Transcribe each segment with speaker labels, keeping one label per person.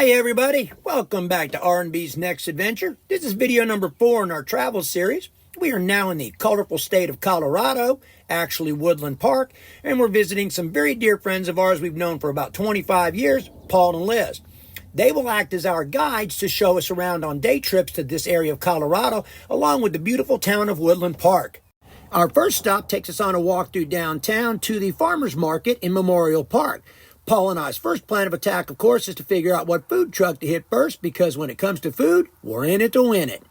Speaker 1: Hi everybody, welcome back to R&B's Next Adventure. This is video number 4 in our travel series. We are now in the colorful state of Colorado, actually Woodland Park, and we're visiting some very dear friends of ours we've known for about 25 years, Paul and Liz. They will act as our guides to show us around on day trips to this area of Colorado, along with the beautiful town of Woodland Park. Our first stop takes us on a walk through downtown to the farmers market in Memorial Park. Paul and I's first plan of attack, of course, is to figure out what food truck to hit first, because when it comes to food, we're in it to win it.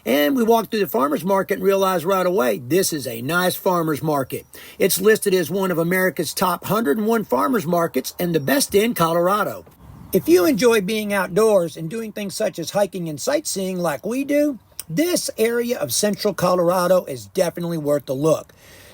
Speaker 1: And we walked through the farmers market and realized right away, this is a nice farmers market. It's listed as one of America's top 101 farmers markets and the best in Colorado. If you enjoy being outdoors and doing things such as hiking and sightseeing like we do, this area of central Colorado is definitely worth a look.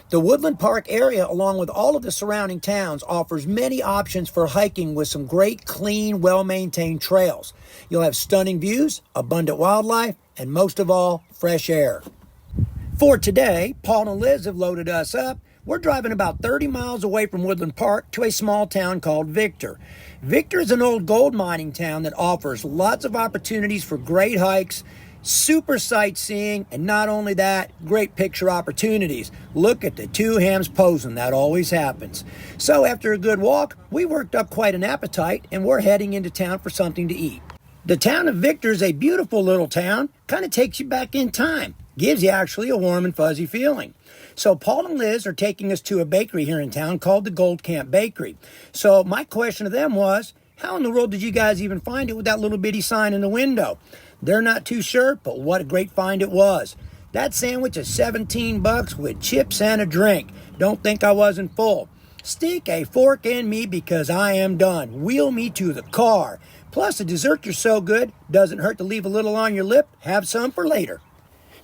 Speaker 1: The Woodland Park area, along with all of the surrounding towns, offers many options for hiking with some great, clean, well-maintained trails. You'll have stunning views, abundant wildlife, and most of all, fresh air. For today, Paul and Liz have loaded us up. We're driving about 30 miles away from Woodland Park to a small town called Victor. Victor is an old gold mining town that offers lots of opportunities for great hikes, super sightseeing, and not only that, great picture opportunities. Look at the two hams posing, that always happens. So after a good walk, we worked up quite an appetite and we're heading into town for something to eat. The town of Victor is a beautiful little town, kind of takes you back in time, gives you actually a warm and fuzzy feeling. So Paul and Liz are taking us to a bakery here in town called the Gold Camp Bakery. So my question to them was, how in the world did you guys even find it with that little bitty sign in the window? They're not too sure, but what a great find it was. That sandwich is $17 with chips and a drink. Don't think I wasn't full. Stick a fork in me because I am done. Wheel me to the car. Plus, the desserts are so good, doesn't hurt to leave a little on your lip. Have some for later.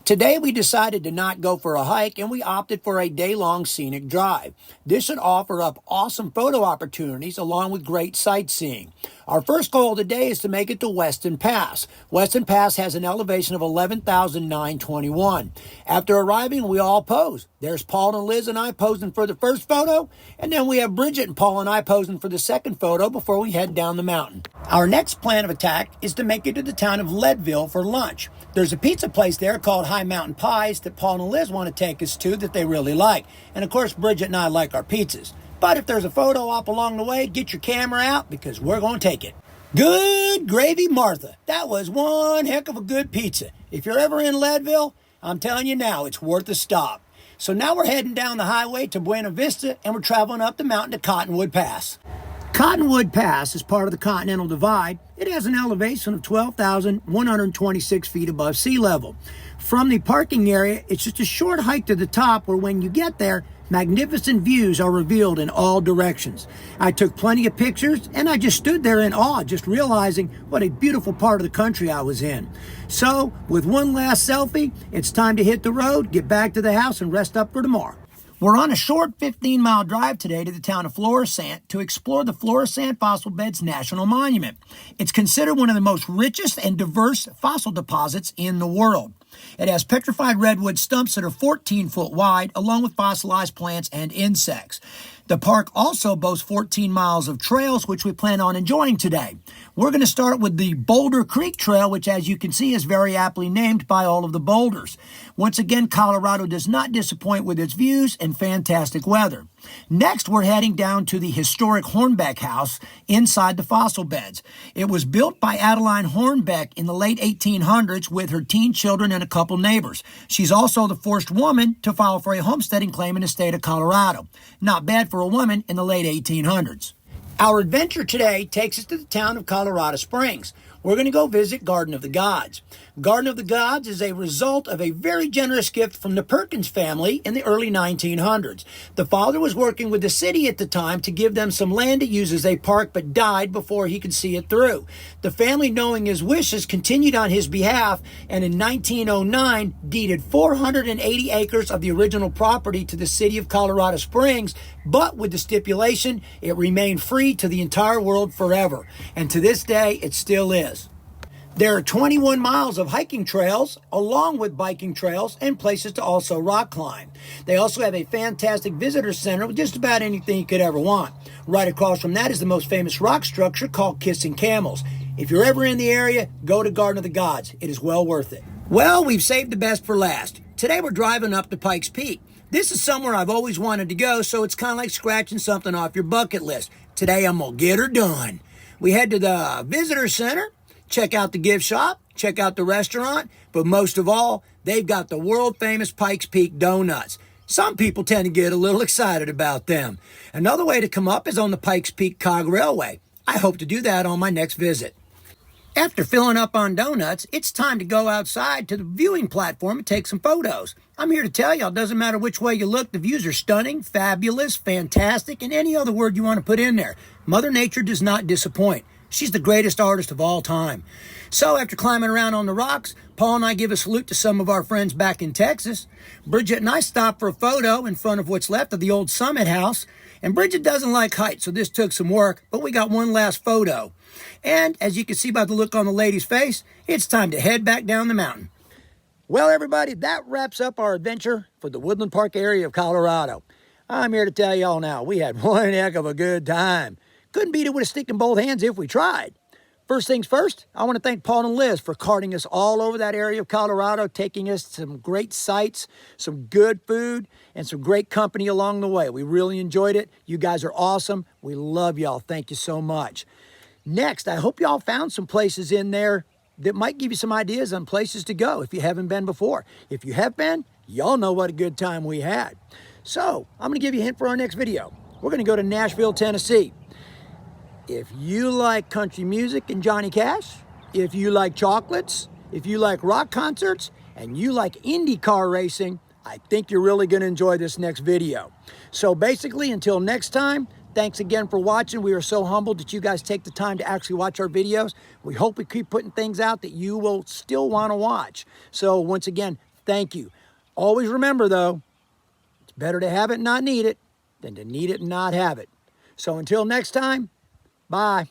Speaker 1: Today we decided to not go for a hike and we opted for a day-long scenic drive. This should offer up awesome photo opportunities along with great sightseeing. Our first goal of the day is to make it to Woodland Pass. Woodland Pass has an elevation of 11,921. After arriving, we all pose. There's Paul and Liz and I posing for the first photo, and then we have Bridget and Paul and I posing for the second photo before we head down the mountain. Our next plan of attack is to make it to the town of Leadville for lunch. There's a pizza place there called High Mountain Pies that Paul and Liz want to take us to that they really like. And of course, Bridget and I like our pizzas. But if there's a photo op along the way, get your camera out because we're going to take it. Good gravy, Martha. That was one heck of a good pizza. If you're ever in Leadville, I'm telling you now, it's worth a stop. So now we're heading down the highway to Buena Vista and we're traveling up the mountain to Cottonwood Pass. Cottonwood Pass is part of the Continental Divide. It has an elevation of 12,126 feet above sea level. From the parking area, it's just a short hike to the top where when you get there, magnificent views are revealed in all directions. I took plenty of pictures and I just stood there in awe, just realizing what a beautiful part of the country I was in. So, with one last selfie, it's time to hit the road, get back to the house, and rest up for tomorrow. We're on a short 15-mile drive today to the town of Florissant to explore the Florissant Fossil Beds National Monument. It's considered one of the most richest and diverse fossil deposits in the world. It has petrified redwood stumps that are 14 foot wide, along with fossilized plants and insects. The park also boasts 14 miles of trails, which we plan on enjoying today. We're going to start with the Boulder Creek Trail, which, as you can see, is very aptly named by all of the boulders. Once again, Colorado does not disappoint with its views and fantastic weather. Next, we're heading down to the historic Hornbeck House inside the fossil beds. It was built by Adeline Hornbeck in the late 1800s with her teen children and a couple neighbors. She's also the first woman to file for a homesteading claim in the state of Colorado. Not bad for a woman in the late 1800s. Our adventure today takes us to the town of Colorado Springs. We're going to go visit Garden of the Gods. Garden of the Gods is a result of a very generous gift from the Perkins family in the early 1900s. The father was working with the city at the time to give them some land to use as a park, but died before he could see it through. The family, knowing his wishes, continued on his behalf, and in 1909 deeded 480 acres of the original property to the city of Colorado Springs, but with the stipulation it remained free to the entire world forever. And to this day, it still is. There are 21 miles of hiking trails, along with biking trails and places to also rock climb. They also have a fantastic visitor center with just about anything you could ever want. Right across from that is the most famous rock structure called Kissing Camels. If you're ever in the area, go to Garden of the Gods. It is well worth it. Well, we've saved the best for last. Today we're driving up to Pikes Peak. This is somewhere I've always wanted to go, so it's kind of like scratching something off your bucket list. Today I'm going to get her done. We head to the visitor center, check out the gift shop, check out the restaurant, but most of all, they've got the world-famous Pikes Peak donuts. Some people tend to get a little excited about them. Another way to come up is on the Pikes Peak Cog Railway. I hope to do that on my next visit. After filling up on donuts, it's time to go outside to the viewing platform and take some photos. I'm here to tell you, it doesn't matter which way you look, the views are stunning, fabulous, fantastic, and any other word you want to put in there. Mother Nature does not disappoint. She's the greatest artist of all time. So after climbing around on the rocks, Paul and I give a salute to some of our friends back in Texas. Bridget and I stopped for a photo in front of what's left of the old Summit House. And Bridget doesn't like heights, so this took some work, but we got one last photo. And as you can see by the look on the lady's face, it's time to head back down the mountain. Well, everybody, that wraps up our adventure for the Woodland Park area of Colorado. I'm here to tell y'all now, we had one heck of a good time. Couldn't beat it with a stick in both hands if we tried. First things first, I want to thank Paul and Liz for carting us all over that area of Colorado, taking us to some great sights, some good food, and some great company along the way. We really enjoyed it. You guys are awesome. We love y'all. Thank you so much. Next, I hope y'all found some places in there that might give you some ideas on places to go if you haven't been before. If you have been, y'all know what a good time we had. So, I'm going to give you a hint for our next video. We're going to go to Nashville, Tennessee. If you like country music and Johnny Cash, if you like chocolates, if you like rock concerts, and you like Indy car racing, I think you're really going to enjoy this next video. So basically, until next time, thanks again for watching. We are so humbled that you guys take the time to actually watch our videos. We hope we keep putting things out that you will still want to watch. So once again, thank you. Always remember though, it's better to have it and not need it than to need it and not have it. So until next time, bye.